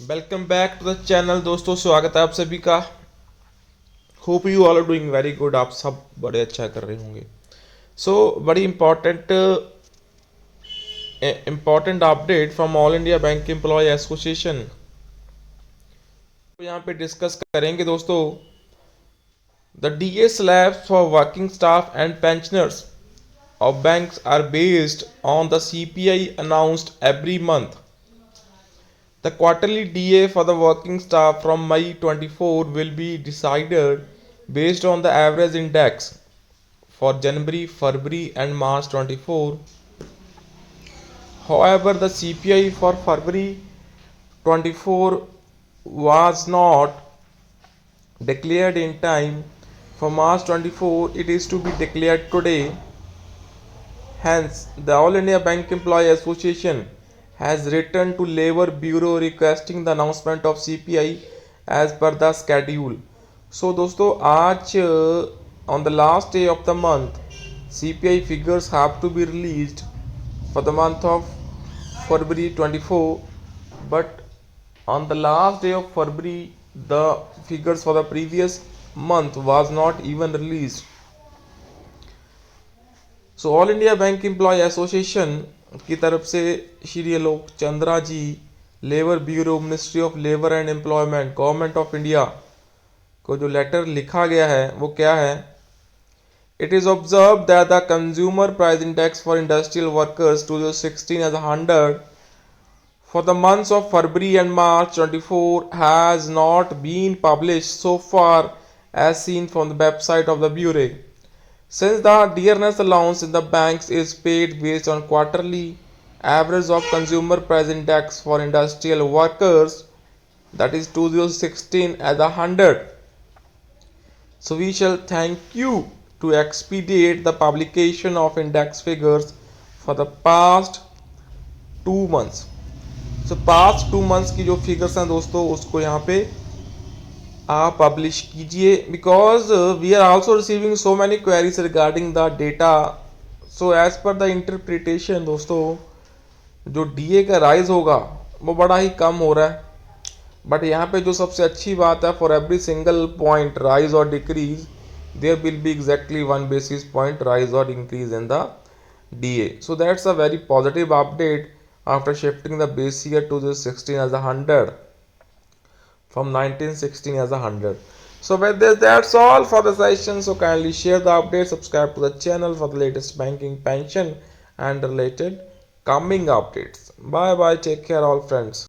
Welcome back to the channel दोस्तों, स्वागत है आप सभी का। Hope you all are doing very good. आप सब बड़े अच्छा कर रहे होंगे। बड़ी important update from all India bank employ association यहाँ पे डिस्कस करेंगे दोस्तों। The DA slabs for working staff and pensioners of banks are based on the CPI announced every month. The quarterly DA for the working staff from May 24 will be decided based on the average index for January, February, and March 24. However, the CPI for February 24 was not declared in time. For March 24, it is to be declared today. Hence, the All India Bank Employee Association has written to Labour Bureau requesting the announcement of CPI as per the schedule. So दोस्तों आज on the last day of the month CPI figures have to be released for the month of February 24, but on the last day of February the figures for the previous month was not even released. So all India bank employ association की तरफ से Shri Alok Chandra ji, labour bureau, ministry of labour and employment, government of India को जो letter लिखा गया है वो क्या है? It is observe that the consumer price index for industrial workers 2016 as 100 for the months of February and March 24 has not been published so far as seen from the website of the Bureau. Since the dearness allowance in the banks is paid based on quarterly average of consumer price index for industrial workers, that is 2016 as 100. So we shall thank you to expedite the publication of index figures for the past 2 months. So past 2 months की जो figures हैं दोस्तों उसको यहाँ पे आप publish कीजिए, because we are also receiving so many queries regarding the data. So as per the interpretation दोस्तों जो डीए का राइज होगा वो बड़ा ही कम हो रहा है. बट यहाँ पे जो सबसे अच्छी बात है, for every single point rise और decrease there will be exactly 1 basis point rise और increase in the DA. So that's a very positive update after shifting the base year to the 16 as 100 from 1916 as 100. So with this, that's all for the session. So kindly share the update, subscribe to the channel for the latest banking, pension and related coming updates. Bye bye, take care all friends.